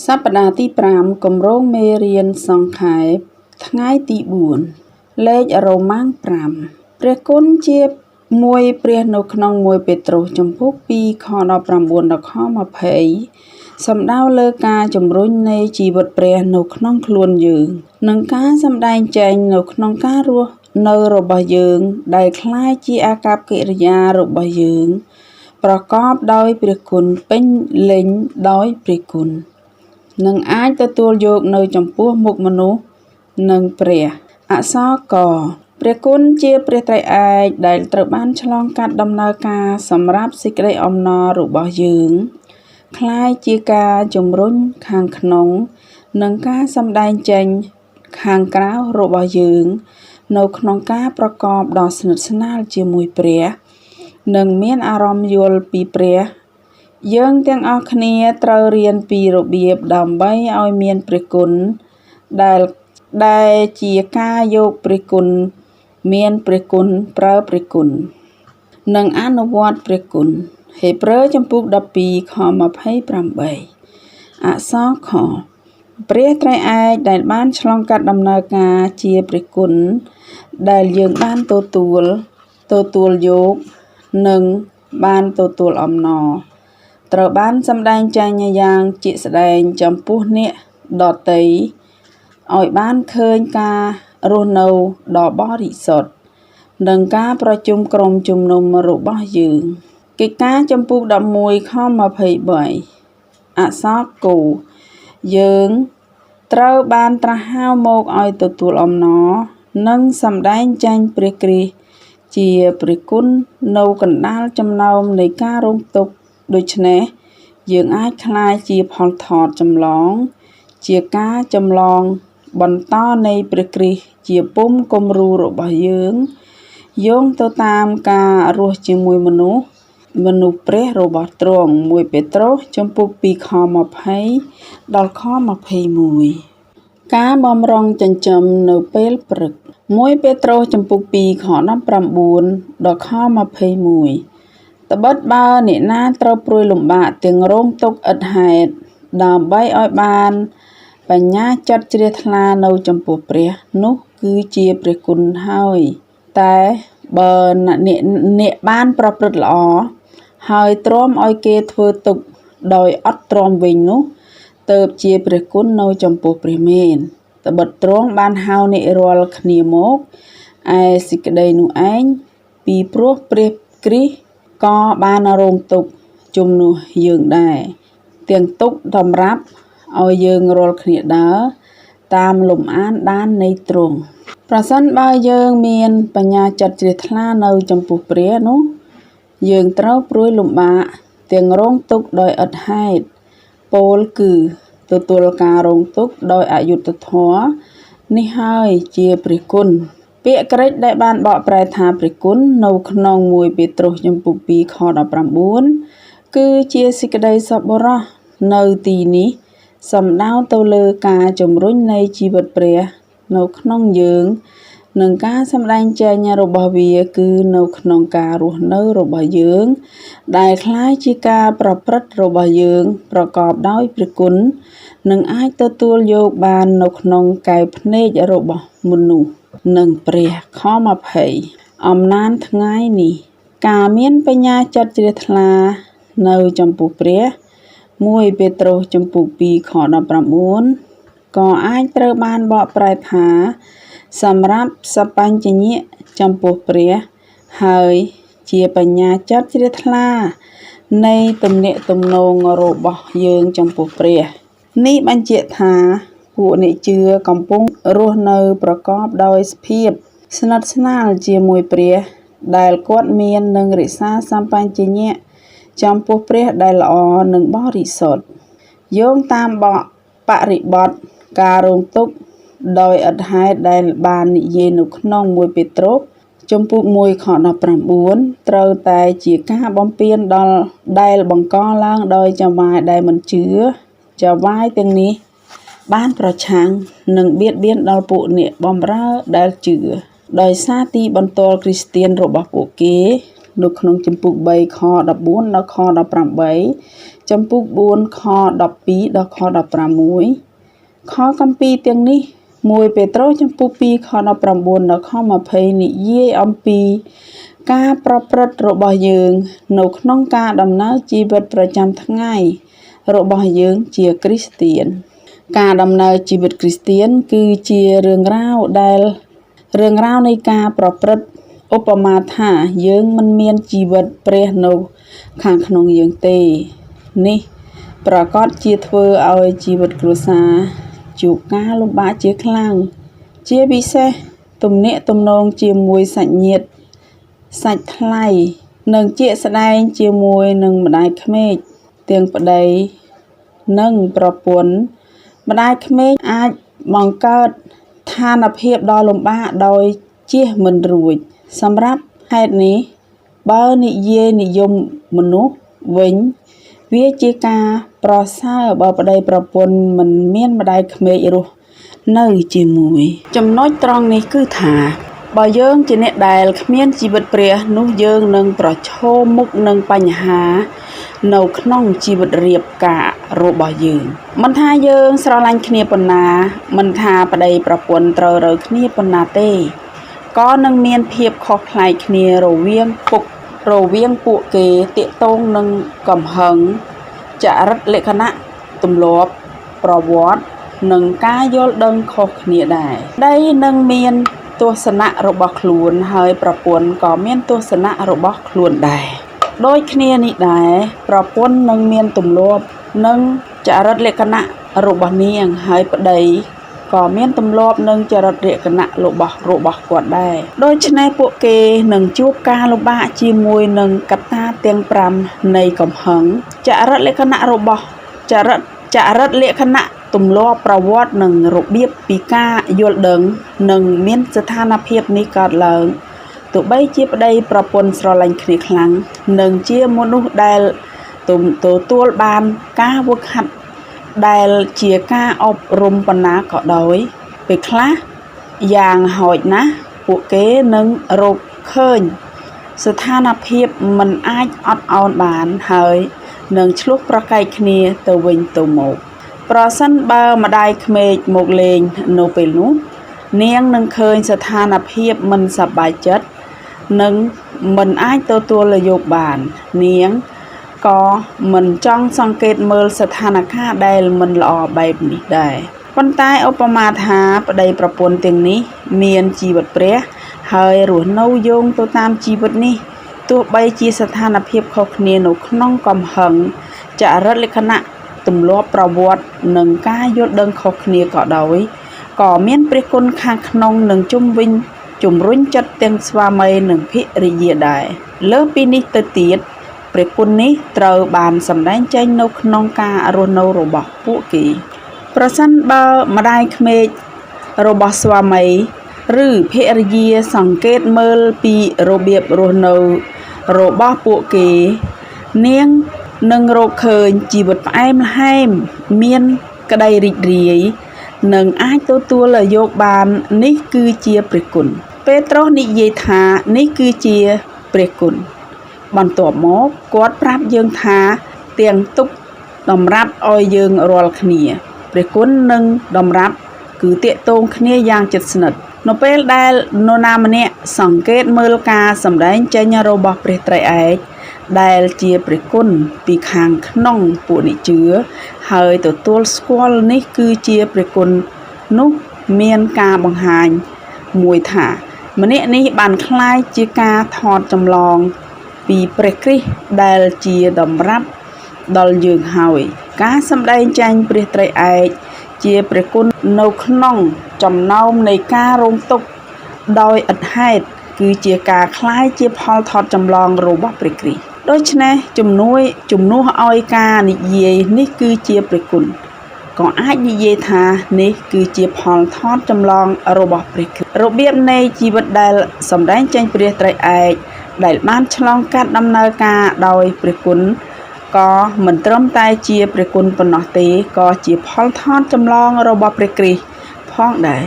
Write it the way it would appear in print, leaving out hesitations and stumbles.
សប្តាហ៍ទី5គម្រោងមេរៀនសង្ខេបថ្ងៃទី4លេខរ៉ូម៉ាំង5ព្រះគុណជាមួយព្រះនៅក្នុង1ពេត្រុសជំពូក2ខ19ដល់ខ20សំដៅលើការជំរុញនៃជីវិតព្រះនៅក្នុងខ្លួនយើងនិងការសម្ដែងចេញនៅក្នុងការរស់នៅរបស់យើងដែលคล้ายជាអាកប្បកិរិយារបស់យើងប្រកបដោយព្រះគុណពេញលេញដោយព្រះគុណនឹងអាចទទួលយកនៅចំពោះមុខមនុស្សនិងព្រះអក្សរកព្រះគុណជាព្រះត្រៃឯកដែលត្រូវបានឆ្លងកាត់ដំណើរការសម្រាប់សេចក្តីអំណររបស់យើងคล้ายជាការជំរុញខាងក្នុងនិងការសម្ដែងចេញខាងក្រៅរបស់យើងនៅក្នុងការប្រកបដ៏ស្និទ្ធស្នាលជាមួយព្រះនិងមានអារម្មណ៍យល់ពីព្រះយើងទាំងអស់គ្នាត្រូវរៀនពីរបៀបដើម្បីឲ្យមានព្រះគុណដែលជាការយកព្រះគុណមានព្រះគុណប្រើព្រះគុណនិងអនុវត្តព្រះគុណហេព្រើរជំពូក12ខ28អក្សរខព្រះត្រៃឯកដែលបានឆ្លងកាត់ដំណើរការជាព្រះគុណដែលយើងបានទទួលយកនិងបានទទួលអំណរត្រូវបានសម្ដែងចេញយ៉ាងជាក់ស្ដែងចំពោះអ្នកដទៃឲ្យបានឃើញការរស់នៅដ៏បរិសុទ្ធនិងការប្រជុំក្រុមជំនុំរបស់យើងកិច្ចការចំពោះ11ខ23អក្សរគោយើងត្រូវបានត្រាស់ហៅមកឲ្យទទួលអំណរនិងសម្ដែងចេញព្រះគ្រីស្ទជាព្រះគុណនៅកណ្ដាលចំណោមនៃការរងទុក្ខដូច្នេះយើងអាចក្លាយជាផលថតចម្លងជាការចម្លងបន្តនៃព្រះគ្រីស្ទជាពុម្ពគំរូរបស់យើងយោងទៅតាមការរស់ជាមួយមនុស្សព្រះរបស់ទ្រង់1ពេត្រុសជំពូក2ខ20ដល់ខ21ការបម្រុងចិញ្ចឹមនៅពេលព្រឹក1ពេត្រុសជំពូក2ខ19ដល់ខ21ត្បិតបើអ្នកណាត្រូវព្រួយលំបាកទាំងរងទុក្ខឥតហេតុដើម្បីឲ្យបានបញ្ញាចិត្តជ្រះថ្លានៅចំពោះព្រះនោះគឺជាព្រះគុណហើយតែបើអ្នកបានប្រព្រឹត្តល្អហើយទ្រាំឲ្យគេធ្វើទុក្ខដោយអត់ទ្រាំវិញនោះទើបជាព្រះគុណនៅចំពោះព្រះមែនត្បិតទ្រង់បានហៅអ្នករាល់គ្នាមកឯសេចក្តីនោះឯងពីព្រោះព្រះគ្រីស្ទក៏បានរងទុក្ខជំនួសយើងដែរទាំងទុក្ខសម្រាប់ឲ្យយើងរាល់គ្នាដើរតាមលំអានដាននៃទ្រង់ប្រសិនបើយើងមានបញ្ញាចិត្តជ្រះថ្លានៅចំពោះព្រះនោះយើងត្រូវព្រួយលំបាកទាំងរងទុក្ខដោយឥតហេតុពោលគឺទទួលការរងទុក្ខដោយអយុត្តិធម៌នេះហើយជាព្រះគុណពាក្យក្រិចដែលបានបកប្រែថាព្រះគុណនៅក្នុង1ពេត្រុសជំពូក2ខ19គឺជាសេចក្តីសប្បុរសនៅទីនេះសំដៅទៅលើការជំរុញនៃជីវិតព្រះនៅក្នុងយើងនិងការសម្ដែងចេញរបស់វាគឺនៅក្នុងការរស់នៅរបស់យើងដែលคล้ายជាការប្រព្រឹត្តរបស់យើងប្រកបដោយព្រះគុណនិងអាចទទួលយកបាននៅក្នុងកែវភ្នែករបស់មនុស្សនិងព្រះខ20អំណានថ្ងៃនេះការមានបញ្ញាចិត្តជ្រះថ្លានៅចំពោះព្រះ1ពេត្រុសជំពូក2ខ19ក៏អាចត្រូវបានបកប្រែថាសម្រាប់សបញ្ញៈចំពោះព្រះហើយជាបញ្ញាចិត្តជ្រះថ្លានៃទំនាក់ទំនងរបស់យើងចំពោះព្រះនេះបញ្ជាក់ថាពួកអ្នកជឿកំពុងរស់នៅប្រកបដោយភាពស្និទ្ធស្នាលជាមួយព្រះដែលគាត់មាននិងរក្សាសម្បញ្ញៈចំពោះព្រះដែលល្អនិងបរិសុទ្ធយោងតាមបរិបទការរងទុក្ខដោយឥតហេតុដែលបាននិយាយនៅក្នុង1ពេត្រុសជំពូក1ខ19ត្រូវតែជាការបំពានដែលបង្កឡើងដោយចង្វាយដែលមិនជឿចង្វាយទាំងនេះបានប្រឆាំងនិងបៀតបៀនដល់ពួកអ្នកបម្រើដែលជឿដោយសារទីបន្ទាល់គ្រីស្ទានរបស់ពួកគេនៅក្នុងជំពូក3ខ14ដល់ខ18 ចំពុក4ខ12ដល់ខ16ខគម្ពីរទាំងនេះ1ពេត្រុសចំពុក2ខ19ដល់ខ20និយាយអំពីការប្រព្រឹត្តរបស់យើងនៅក្នុងការដំណើរជីវិតប្រចាំថ្ងៃរបស់យើងជាគ្រីស្ទានការដំណើរជីវិតគ្រីស្ទានគឺជារឿងរ៉ាវនៃការប្រព្រឹត្តឧបមាថាយើងមិនមានជីវិតព្រះនៅខាងក្នុងយើងទេនេះប្រកាសជាធ្វើឲ្យជីវិតគ្រួសារជួបការលំបាកជាខ្លាំងជាពិសេសទំនាក់ទំនងជាមួយសាច់ញាតិសាច់ថ្លៃនិងជាក់ស្ដែងជាមួយនឹងម្ដាយក្មេកទាំងប្តីនិងប្រពន្ធម្ដាយក្មេកអាចបង្កើតស្ថានភាពដ៏លំបាកដោយជៀសមិនរួចសម្រាប់ហេតុនេះបើនិយាយនិយមមនុស្សវិញវាជាការប្រសើរបើប្តីប្រពន្ធមិនមានម្ដាយក្មេករស់នៅជាមួយចំណុចត្រង់នេះគឺថាបើយើងជាអ្នកដែលគ្មានជីវិតព្រះនោះយើងនឹងប្រឈមមុខនឹងបញ្ហានៅក្នុងជីវិតរៀបការរបស់យើងមិនថាយើងស្រឡាញ់គ្នាប៉ុណ្ណាមិនថាប្តីប្រពន្ធត្រូវរើគ្នាប៉ុណ្ណាទេក៏នឹងមានភាពខុសប្លែកគ្នារវាងពួកគេទាក់ទងនឹងកំហឹងចរិតលក្ខណៈទម្លាប់ប្រវត្តិនិងការយល់ដឹងខុសគ្នាដែរប្តីនឹងមានទស្សនៈរបស់ខ្លួនហើយប្រពន្ធក៏មានទស្សនៈរបស់ខ្លួនដែរដូចគ្នានេះដែរប្រពន្ធនឹងមានទម្លាប់និងចរិតលក្ខណៈរបស់នាងហើយប្តីក៏មានទម្លាប់និងចរិតលក្ខណៈរបស់គាត់ដែរដូច្នេះពួកគេនឹងជួបការលំបាកជាមួយនឹងកត្តាទាំង5នៃកំហឹងចរិតលក្ខណៈទម្លាប់ប្រវត្តិនិងរបៀបពីការយល់ដឹងនិងមានស្ថានភាពនេះកើតឡើងទោះបីជាប្តីប្រពន្ធស្រឡាញ់គ្នាខ្លាំងនិងជាមនុស្សដែលទទួលបានការវឹកហាត់ដែលជាការអប់រំប៉ុណ្ណាក៏ដោយពេលខ្លះយ៉ាងហោចណាស់ពួកគេនឹងរកឃើញស្ថានភាពមិនអាចអត់ឱនបានហើយនឹងឆ្លោះប្រកែកគ្នាទៅវិញទៅមកប្រសិនបើម្ដាយក្មេកមកលេងនៅពេលនោះនាងនឹងឃើញស្ថានភាពមិនសប្បាយចិត្តនិងមិនអាចទទួលយកបាននាងក៏មិនចង់សង្កេតមើលស្ថានភាពដែលមិនល្អបែបនេះដែរប៉ុន្តែឧបមាថាប្តីប្រពន្ធទាំងនេះមានជីវិតព្រះហើយរស់នៅយោងទៅតាមជីវិតនេះទោះបីជាស្ថានភាពខុសគ្នានៅក្នុងកំហឹងចរិតលក្ខណៈទម្លាប់ប្រវត្តិនិងការយល់ដឹងខុសគ្នាក៏ដោយក៏មានព្រះគុណខាងក្នុងនិងជំរុញចិត្តទាំងស្វាមីនិងភរិយាដែរលើសពីនេះទៅទៀតព្រះគុណនេះត្រូវបានសម្ដែងចេញនៅក្នុងការរស់នៅរបស់ពួកគេប្រសិនបើម្ដាយក្មេករបស់ស្វាមីឬភរិយាសង្កេតមើលពីរបៀបរស់នៅរបស់ពួកគេនាងនឹងរកឃើញជីវិតផ្អែមល្ហែមមានក្តីរីករាយនិងអាចទទួលយកបាននេះគឺជាព្រះគុណពេត្រុសនិយាយថានេះគឺជាព្រះគុណបន្ទាប់មកគាត់ប្រាប់យើងថាទាំងទុកតម្រាប់ឲ្យយើងរាល់គ្នាព្រះគុណនិងតម្រាប់គឺតាក់ទងគ្នាយ៉ាងជិតស្និទ្ធនៅពេលដែលនរណាម្នាក់សង្កេតមើលការសម្ដែងចេញរបស់ព្រះត្រីឯកដែលជាព្រះគុណពីខាងក្នុងពួកនិជឿហើយទទួលស្គាល់នេះគឺជាព្រះគុណនោះមានការបង្ហាញមួយថាម្នាក់នេះបានក្លាយជាការថតចម្លងពីព្រះគ្រីស្ទដែលជាតម្រាប់ដល់យើងហើយការសម្ដែងចេញព្រះត្រីឯកជាព្រះគុណនៅក្នុងចំណោមនៃការរងទុក្ខដោយឥតហេតុគឺជាការក្លាយជាផលថតចម្លងរបស់ព្រះគ្រីស្ទដូច្នេះជំនួសឲ្យការនិយាយនេះគឺជាព្រះគុណក៏អាចនិយាយថានេះគឺជាផលថតចម្លងរបស់ព្រះគ្រីស្ទរបៀបនៃជីវិតដែលសម្ដែងចេញព្រះត្រីឯកដែលបានឆ្លងកាត់ដំណើរការដោយព្រះគុណក៏មិនត្រឹមតែជាព្រះគុណប៉ុណ្ណោះទេក៏ជាផលថតចម្លងរបស់ព្រះគ្រីស្ទផងដែរ